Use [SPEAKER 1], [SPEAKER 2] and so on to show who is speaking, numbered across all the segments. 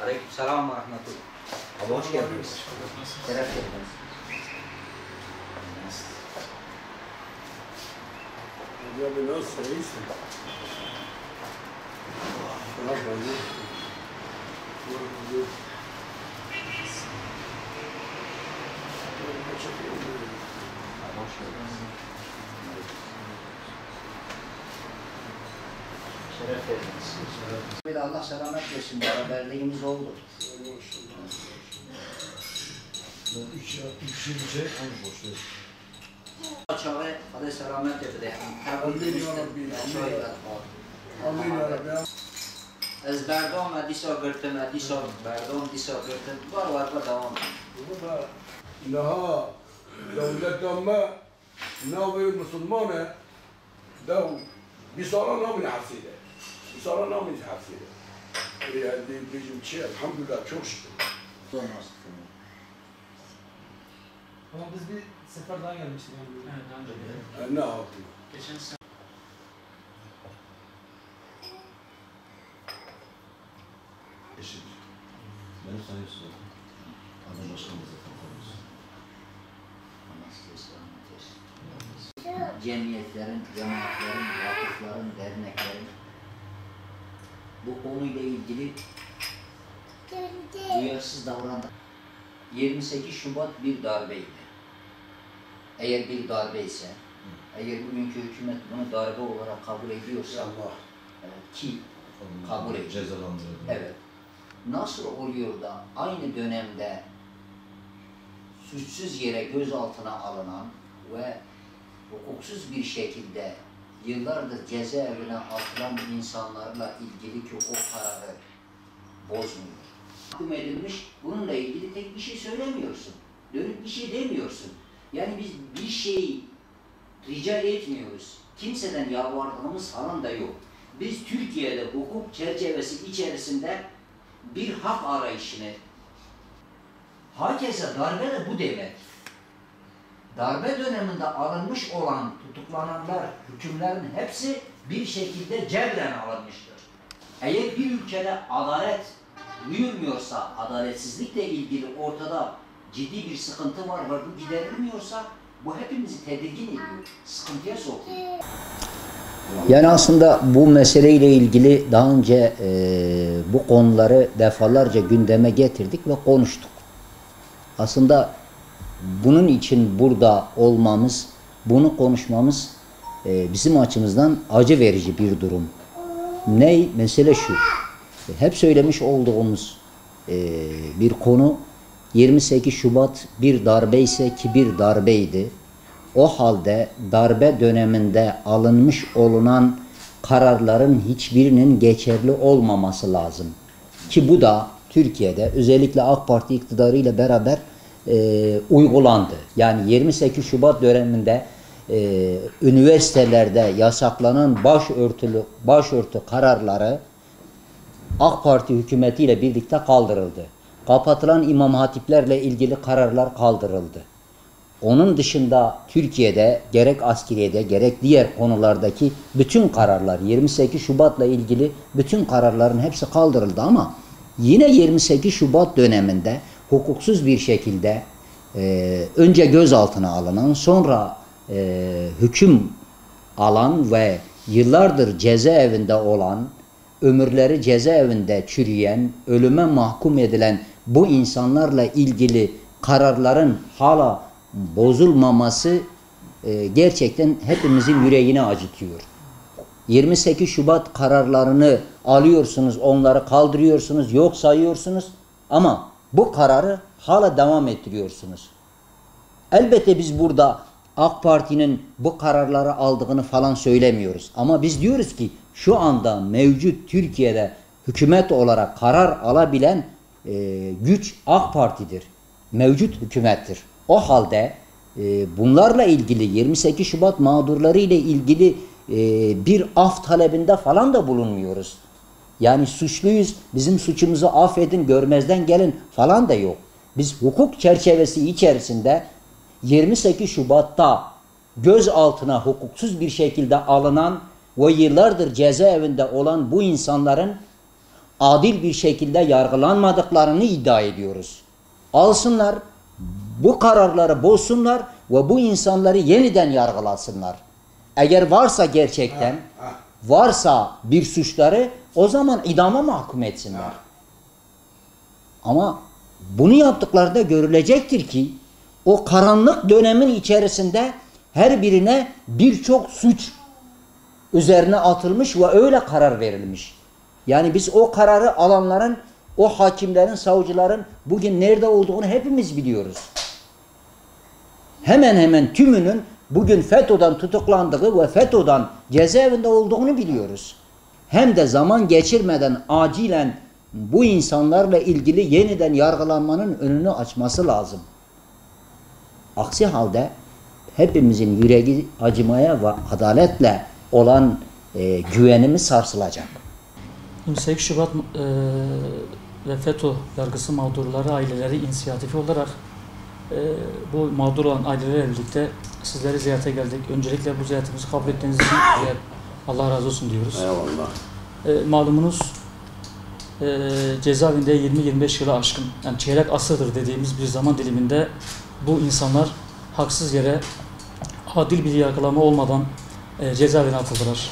[SPEAKER 1] Aleykümselam ve rahmetullah. Abi hoş geldiniz. Şeref geldiniz.
[SPEAKER 2] Abi nasıl iyisin?
[SPEAKER 1] Hoş geldiniz. Şeref geldiniz. Bir de Allah selamet versin. Beraberliğimiz oldu. Çağı hadi selamet verdi. Ez berdom disa girtim, disa berdom disa girtim. Var devam.
[SPEAKER 2] Naha devletname navi Müslümane dev bir sonra navi hapsiydi. Bir sonra navi hapsiydi. Yani bizim şey elhamdülillah çok şükür.
[SPEAKER 3] Ama biz bir sefer daha gelmiştik yani. Evet, daha önce geldik.
[SPEAKER 2] Ne yaptın?
[SPEAKER 3] Geçen sene.
[SPEAKER 4] Eşit. Beni tanıyorsun zaten. Adam başkanımızla tanıyoruz.
[SPEAKER 1] Cemiyetlerin, cemaatlerin, vakıfların, derneklerin bu konuyla ilgili duyarsız davrandı. 28 Şubat bir darbeydi. Eğer bir darbe ise, eğer bugünkü hükümet bunu darbe olarak kabul ediyorsa ki kabul ediyor.
[SPEAKER 4] Cezalandırıldı.
[SPEAKER 1] Evet. Nasıl oluyor da aynı dönemde suçsuz yere gözaltına alınan ve hukuksuz bir şekilde yıllardır cezaevine atılan insanlarla ilgili ki o kararı bozmuyor. Mahkum edilmiş, bununla ilgili tek bir şey söylemiyorsun. Dönüp bir şey demiyorsun. Yani biz bir şey rica etmiyoruz. Kimseden yalvardığımız falan da yok. Biz Türkiye'de hukuk çerçevesi içerisinde bir hak arayışını, hakeza darbe de bu demek. Darbe döneminde alınmış olan tutuklananlar, hükümlerin hepsi bir şekilde cebren alınmıştır. Eğer bir ülkede adalet uyulmuyorsa, adaletsizlikle ilgili ortada ciddi bir sıkıntı var ve bu giderilmiyorsa bu hepimizi tedirgin ediyor, sıkıntıya sokuyor. Yani aslında bu meseleyle ilgili daha önce bu konuları defalarca gündeme getirdik ve konuştuk. Aslında bunun için burada olmamız, bunu konuşmamız bizim açımızdan acı verici bir durum. Ne? Mesele şu, hep söylemiş olduğumuz bir konu 28 Şubat bir darbe ise ki bir darbeydi. O halde darbe döneminde alınmış olunan kararların hiçbirinin geçerli olmaması lazım. Ki bu da Türkiye'de özellikle AK Parti iktidarıyla beraber uygulandı. Yani 28 Şubat döneminde üniversitelerde yasaklanan başörtü kararları AK Parti hükümetiyle birlikte kaldırıldı. Kapatılan imam hatiplerle ilgili kararlar kaldırıldı. Onun dışında Türkiye'de gerek askeriyede gerek diğer konulardaki bütün kararlar 28 Şubat'la ilgili bütün kararların hepsi kaldırıldı ama yine 28 Şubat döneminde hukuksuz bir şekilde önce gözaltına alınan sonra hüküm alan ve yıllardır cezaevinde olan, ömürleri cezaevinde çürüyen, ölüme mahkum edilen bu insanlarla ilgili kararların hala bozulmaması gerçekten hepimizin yüreğini acıtıyor. 28 Şubat kararlarını alıyorsunuz, onları kaldırıyorsunuz, yok sayıyorsunuz ama bu kararı hala devam ettiriyorsunuz. Elbette biz burada AK Parti'nin bu kararları aldığını falan söylemiyoruz. Ama biz diyoruz ki şu anda mevcut Türkiye'de hükümet olarak karar alabilen güç AK Parti'dir. Mevcut hükümettir. O halde bunlarla ilgili 28 Şubat mağdurları ile ilgili bir af talebinde falan da bulunmuyoruz. Yani suçluyuz, bizim suçumuzu affedin, görmezden gelin falan da yok. Biz hukuk çerçevesi içerisinde 28 Şubat'ta gözaltına hukuksuz bir şekilde alınan ve yıllardır cezaevinde olan bu insanların adil bir şekilde yargılanmadıklarını iddia ediyoruz. Alsınlar, bu kararları bozsunlar ve bu insanları yeniden yargılasınlar. Eğer varsa gerçekten, varsa bir suçları, o zaman idama mahkum etsinler. Ama bunu yaptıklarında görülecektir ki o karanlık dönemin içerisinde her birine birçok suç üzerine atılmış ve öyle karar verilmiş. Yani biz o kararı alanların, o hakimlerin, savcıların bugün nerede olduğunu hepimiz biliyoruz. Hemen hemen tümünün bugün FETÖ'den tutuklandığı ve FETÖ'den cezaevinde olduğunu biliyoruz. Hem de zaman geçirmeden acilen bu insanlarla ilgili yeniden yargılanmanın önünü açması lazım. Aksi halde hepimizin yüreği acımaya ve adaletle olan güvenimiz sarsılacak.
[SPEAKER 5] 28 Şubat ve FETÖ yargısı mağdurları aileleri inisiyatifi olarak bu mağdur olan ailelerle birlikte sizleri ziyarete geldik. Öncelikle bu ziyaretimizi kabul ettiğiniz için Allah razı olsun diyoruz.
[SPEAKER 2] Eyvallah.
[SPEAKER 5] Malumunuz cezaevinde 20-25 yıla aşkın, yani çeyrek asırdır dediğimiz bir zaman diliminde bu insanlar haksız yere adil bir yargılama olmadan cezaevine atıldılar.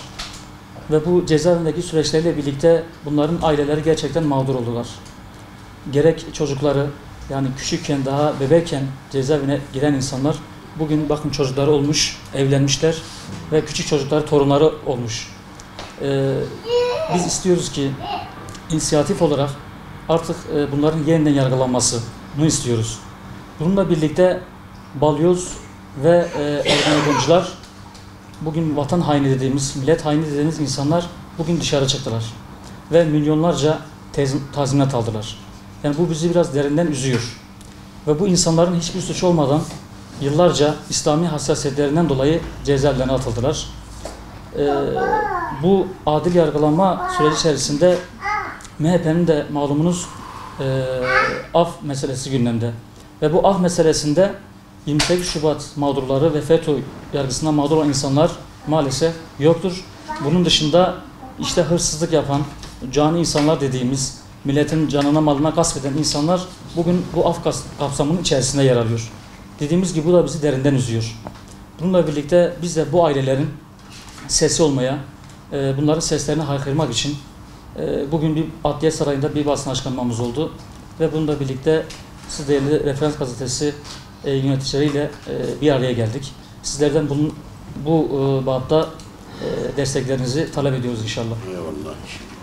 [SPEAKER 5] Ve bu cezaevindeki süreçleriyle birlikte bunların aileleri gerçekten mağdur oldular. Gerek çocukları, yani küçükken, daha bebekken cezaevine giren insanlar bugün bakın çocukları olmuş, evlenmişler ve küçük çocukları, torunları olmuş. Biz istiyoruz ki inisiyatif olarak artık bunların yeniden yargılanmasını istiyoruz. Bununla birlikte balyoz ve ergenekoncular, bugün vatan haini dediğimiz, millet haini dediğimiz insanlar bugün dışarı çıktılar. Ve milyonlarca tazminat aldılar. Yani bu bizi biraz derinden üzüyor. Ve bu insanların hiçbir suç olmadan yıllarca İslami hassasiyetlerinden dolayı cezaevlerine atıldılar. Bu adil yargılama süreci içerisinde MHP'nin de malumunuz af meselesi gündemde. Ve bu af meselesinde 28 Şubat mağdurları ve FETÖ yargısından mağdur olan insanlar maalesef yoktur. Bunun dışında işte hırsızlık yapan, cani insanlar dediğimiz, milletin canına malına gasp eden insanlar bugün bu af kapsamının içerisinde yer alıyor. Dediğimiz gibi bu da bizi derinden üzüyor. Bununla birlikte biz de bu ailelerin sesi olmaya, bunların seslerini haykırmak için bugün bir Adliye Sarayı'nda bir basın açıklamamız oldu. Ve bununla birlikte siz değerli Referans Gazetesi yöneticileriyle bir araya geldik. Sizlerden bu bağıtta desteklerinizi talep ediyoruz inşallah.
[SPEAKER 2] Eyvallah.